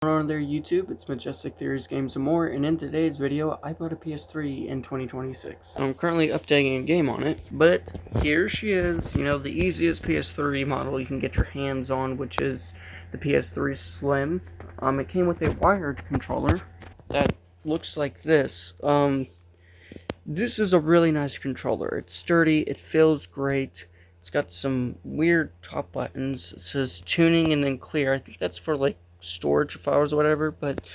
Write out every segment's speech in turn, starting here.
On there YouTube, it's Majestic Theories Games and More, and in today's video I bought a PS3 in 2026. I'm currently updating a game on it, but here she is, the easiest PS3 model you can get your hands on, which is the PS3 Slim. It came with a wired controller that looks like this. This is a really nice controller. It's sturdy, it feels great. It's got some weird top buttons. It says tuning and then clear. I think that's for like storage files or whatever, but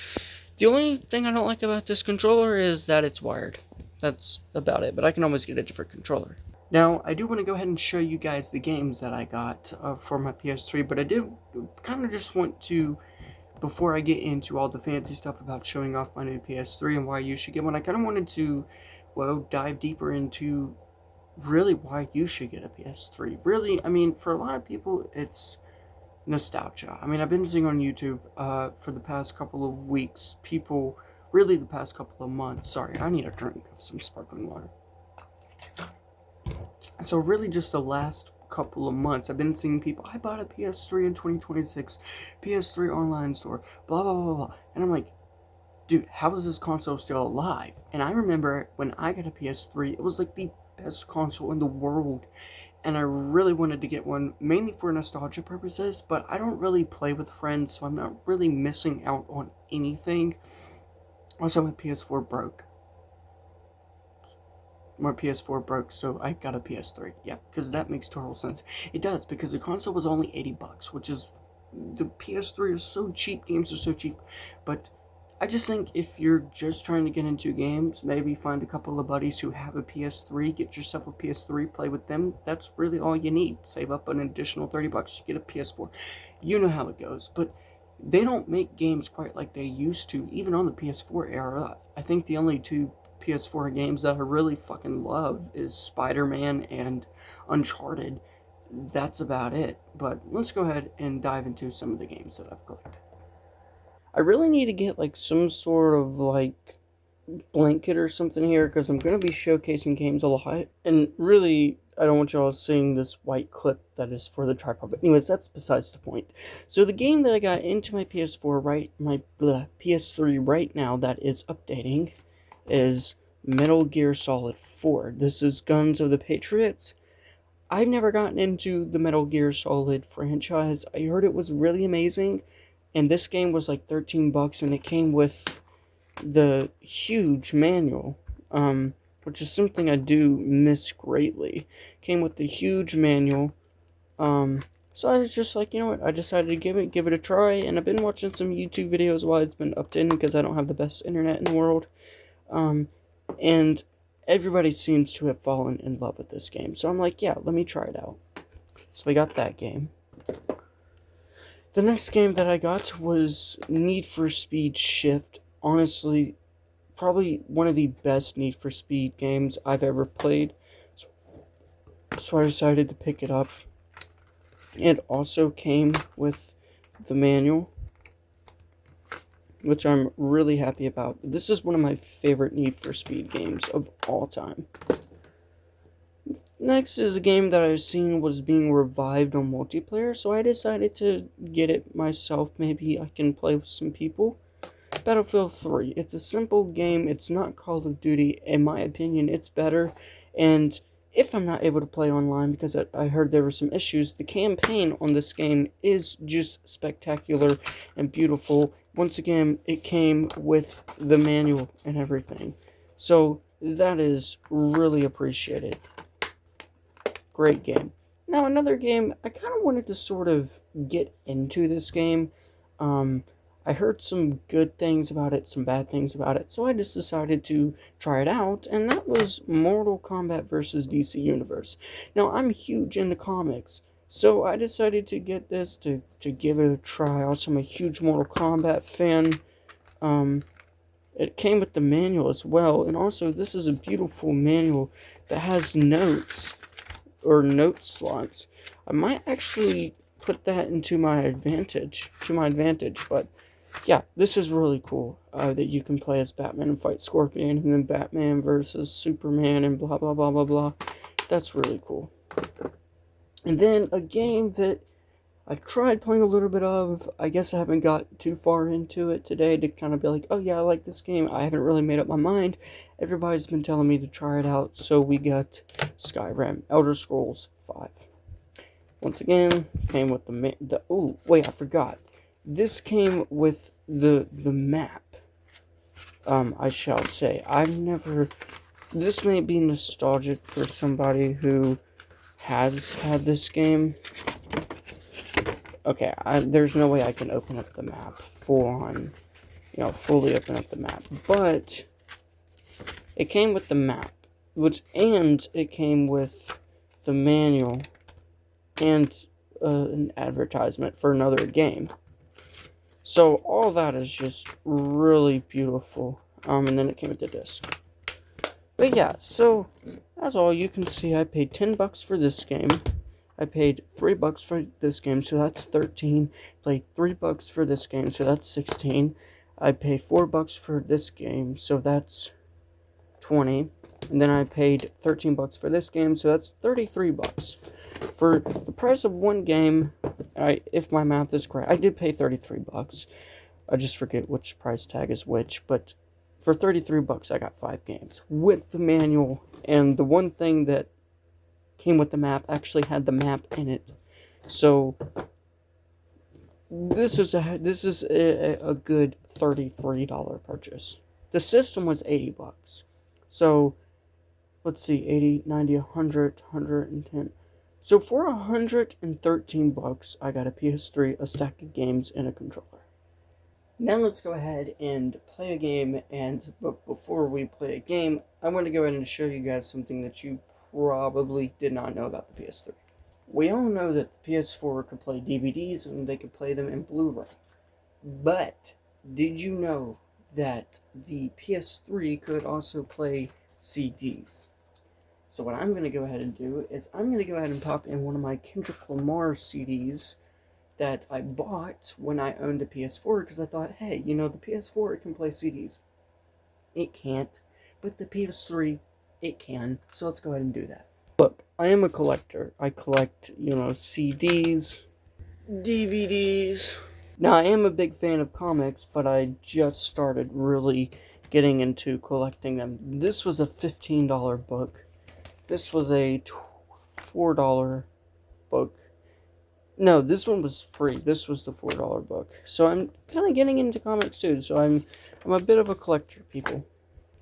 the only thing I don't like about this controller is that it's wired. That's about it, but I can always get a different controller. Now, I do want to go ahead and show you guys the games that I got for my PS3, but I did kind of just want to, before I get into all the fancy stuff about showing off my new PS3 and why you should get one, I kind of wanted to, well, dive deeper into really why you should get a PS3. Really, I mean, for a lot of people, it's nostalgia. I mean, I've been seeing on YouTube for the past couple of weeks, really the past couple of months, sorry, I need a drink of some sparkling water. So really just the last couple of months, I've been seeing people, I bought a PS3 in 2026, PS3 online store, blah, blah, blah, blah. And I'm like, dude, how is this console still alive? And I remember when I got a PS3, it was like the best console in the world. And I really wanted to get one, mainly for nostalgia purposes, but I don't really play with friends, so I'm not really missing out on anything. Also, my PS4 broke. My PS4 broke, so I got a PS3. Yeah, because that makes total sense. It does, because the console was only $80, which is, the PS3 is so cheap, games are so cheap, but I just think if you're just trying to get into games, maybe find a couple of buddies who have a PS3, get yourself a PS3, play with them. That's really all you need. Save up an additional $30, get a PS4. You know how it goes, but they don't make games quite like they used to, even on the PS4 era. I think the only two PS4 games that I really fucking love is Spider-Man and Uncharted. That's about it, but let's go ahead and dive into some of the games that I've collected. I really need to get like some sort of like blanket or something here because I'm going to be showcasing games a lot. And really, I don't want y'all seeing this white clip that is for the tripod. But anyways, that's besides the point. So the game that I got into my PS3 right now that is updating is Metal Gear Solid 4. This is Guns of the Patriots. I've never gotten into the Metal Gear Solid franchise. I heard it was really amazing. And this game was like $13, and it came with the huge manual, which is something I do miss greatly. Came with the huge manual, so I was just like, you know what, I decided to give it a try, and I've been watching some YouTube videos while it's been updating, because I don't have the best internet in the world, and everybody seems to have fallen in love with this game, so I'm like, yeah, let me try it out. So we got that game. The next game that I got was Need for Speed Shift. Honestly, probably one of the best Need for Speed games I've ever played. So I decided to pick it up. It also came with the manual, which I'm really happy about. This is one of my favorite Need for Speed games of all time. Next is a game that I've seen was being revived on multiplayer, so I decided to get it myself. Maybe I can play with some people. Battlefield 3. It's a simple game. It's not Call of Duty. In my opinion, it's better. And if I'm not able to play online, because I heard there were some issues, the campaign on this game is just spectacular and beautiful. Once again, it came with the manual and everything. So that is really appreciated. Great game. Now, another game, I kind of wanted to sort of get into this game. I heard some good things about it, some bad things about it, so I just decided to try it out, and that was Mortal Kombat vs. DC Universe. Now, I'm huge into comics, so I decided to get this to give it a try. Also, I'm a huge Mortal Kombat fan. It came with the manual as well, and also this is a beautiful manual that has notes, or note slots. I might actually put that into my advantage, but yeah, this is really cool, that you can play as Batman and fight Scorpion, and then Batman versus Superman, and blah, blah, blah, blah, blah. That's really cool. And then a game that I tried playing a little bit of. I guess I haven't got too far into it today to kind of be like, oh yeah, I like this game. I haven't really made up my mind. Everybody's been telling me to try it out, so we got Skyrim, Elder Scrolls 5. Once again, came with oh wait, I forgot. This came with the map. I shall say, this may be nostalgic for somebody who has had this game. Okay, there's no way I can open up the map fully open up the map. But it came with the map, and it came with the manual and an advertisement for another game. So all that is just really beautiful. And then it came with the disc. But yeah, so as all you can see, I paid $10 for this game. I paid $3 for this game, so that's 13. Played $3 for this game, so that's 16. I paid $4 for this game, so that's 20. And then I paid $13 for this game, so that's $33. For the price of one game, if my math is correct, I did pay $33. I just forget which price tag is which, but for $33 I got 5 games with the manual, and the one thing that came with the map actually had the map in it. So this is a good $33 purchase. The system was $80. So let's see, 80, 90, 100, 110. So for $113, I got a PS3, a stack of games, and a controller. Now let's go ahead and play a game, but before we play a game, I want to go ahead and show you guys something that you probably did not know about the PS3. We all know that the PS4 could play DVDs and they could play them in Blu-ray. But did you know that the PS3 could also play CDs? So what I'm going to go ahead and do is I'm going to go ahead and pop in one of my Kendrick Lamar CDs that I bought when I owned a PS4, because I thought, hey, the PS4, it can play CDs. It can't, but the PS3, it can. So let's go ahead and do that. Look, I am a collector. I collect, CDs, DVDs. Now, I am a big fan of comics, but I just started really getting into collecting them. This was a $15 book. This was a $4 book. No, this one was free. This was the $4 book. So I'm kind of getting into comics too. So I'm a bit of a collector, people.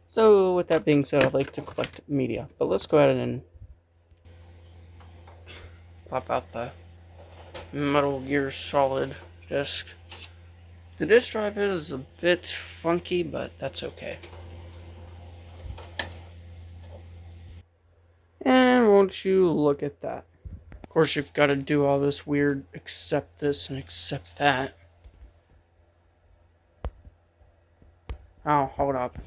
So with that being said, I like to collect media. But let's go ahead and pop out the Metal Gear Solid disc. The disc drive is a bit funky, but that's okay. And won't you look at that? Of course, you've got to do all this weird accept this and accept that. Oh, hold up.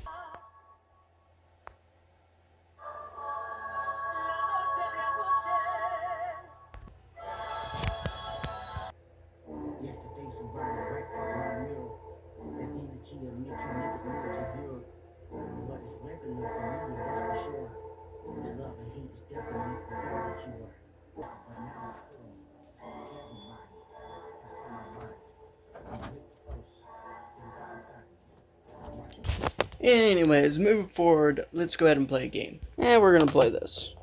Yesterday somebody wrecked up my meal. The energy will make you niggas more secure. But it's regular for me, that's for sure. The love and hate is definitely without a cure. But now it's cool. Fuck everybody. That's on my body. I'm lit first, then Anyways, moving forward, let's go ahead and play a game. And we're gonna play this.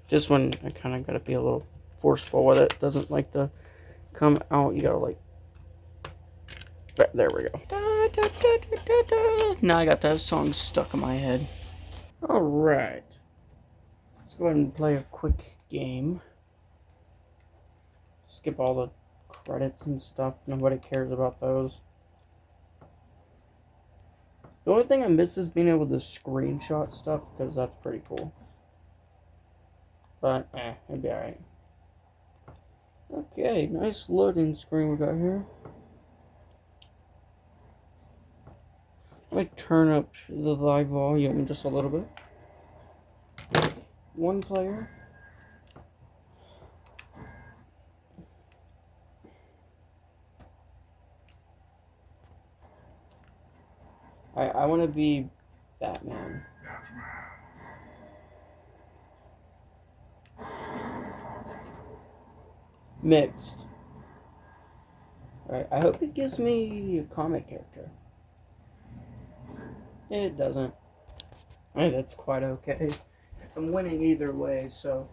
This one, I kind of gotta be a little forceful with it. Doesn't like to come out. You gotta there we go. Now I got that song stuck in my head. Alright. Let's go ahead and play a quick game. Skip all the credits and stuff. Nobody cares about those. The only thing I miss is being able to screenshot stuff, because that's pretty cool. But, it'd be alright. Okay, nice loading screen we got here. Let me turn up the live volume just a little bit. One player. I want to be Batman. Mixed. Alright, I hope it gives me a comic character. It doesn't. Alright, that's quite okay. I'm winning either way, so.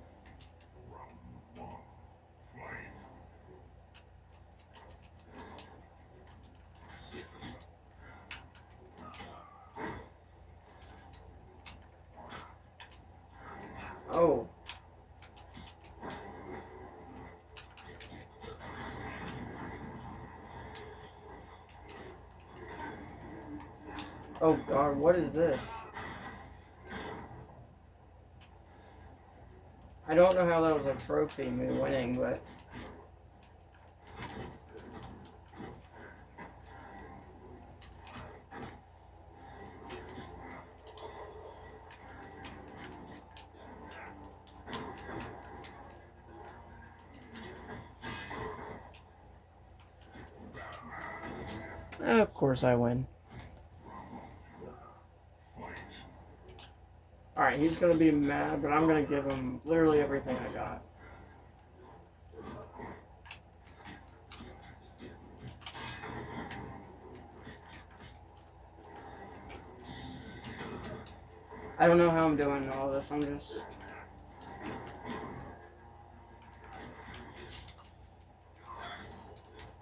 Oh. Oh god, what is this? I don't know how that was a trophy, me winning, but. Of course I win. Alright, he's gonna be mad, but I'm gonna give him literally everything I got. I don't know how I'm doing all this, I'm just...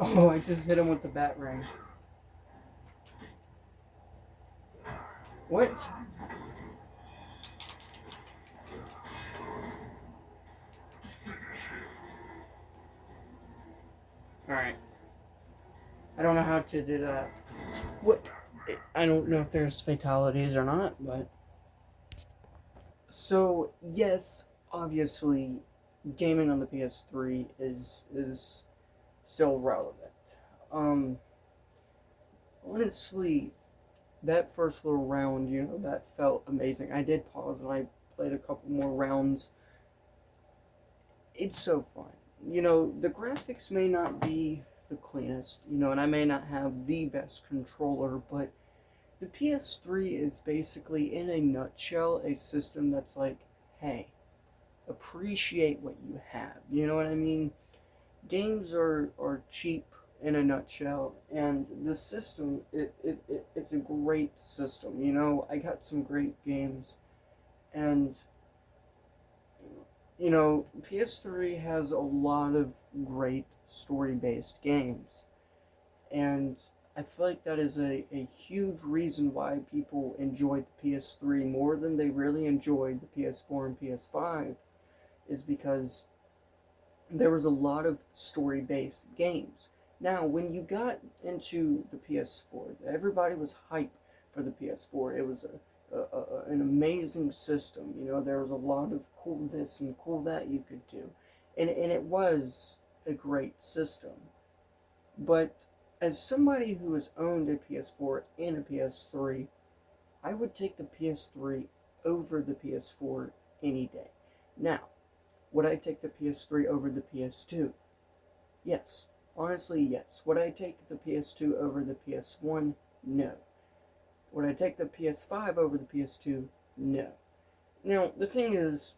Oh, I just hit him with the bat ring. What? Alright. I don't know how to do that. What? I don't know if there's fatalities or not, but... So, yes, obviously, gaming on the PS3 is still relevant. Honestly, that first little round, that felt amazing. I did pause and I played a couple more rounds. It's so fun. The graphics may not be the cleanest, and I may not have the best controller, but the PS3 is basically, in a nutshell, a system that's like, hey, appreciate what you have. You know what I mean? Games are cheap in a nutshell, and the system, it's a great system. I got some great games, and PS3 has a lot of great story-based games, and I feel like that is a huge reason why people enjoyed the PS3 more than they really enjoyed the PS4 and PS5, is because there was a lot of story-based games. Now, when you got into the PS4, everybody was hyped for the PS4. It was an amazing system. There was a lot of cool this and cool that you could do. And it was a great system. But as somebody who has owned a PS4 and a PS3, I would take the PS3 over the PS4 any day. Now, would I take the PS3 over the PS2? Yes. Honestly, yes. Would I take the PS2 over the PS1? No. Would I take the PS5 over the PS2? No. Now, the thing is,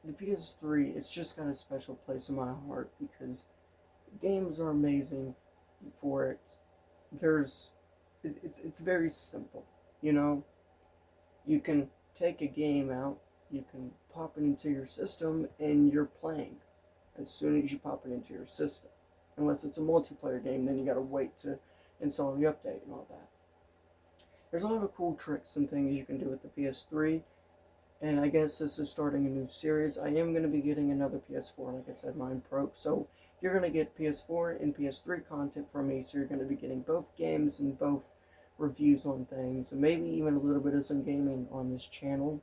the PS3, it's just got a special place in my heart because games are amazing for it. It's very simple, You can take a game out, you can pop it into your system, and you're playing as soon as you pop it into your system. Unless it's a multiplayer game, then you gotta wait to install the update and all that. There's a lot of cool tricks and things you can do with the PS3, and I guess this is starting a new series. I am going to be getting another PS4, like I said, mine broke, so you're going to get PS4 and PS3 content from me, so you're going to be getting both games and both reviews on things, and maybe even a little bit of some gaming on this channel.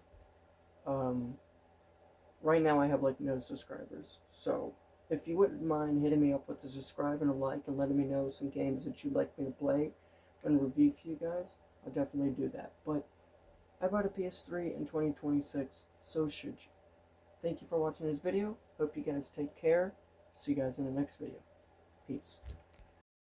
Right now I have no subscribers, so if you wouldn't mind hitting me up with a subscribe and a like and letting me know some games that you'd like me to play and review for you guys, I'll definitely do that. But I bought a PS3 in 2026, so should you. Thank you for watching this video. Hope you guys take care. See you guys in the next video. Peace.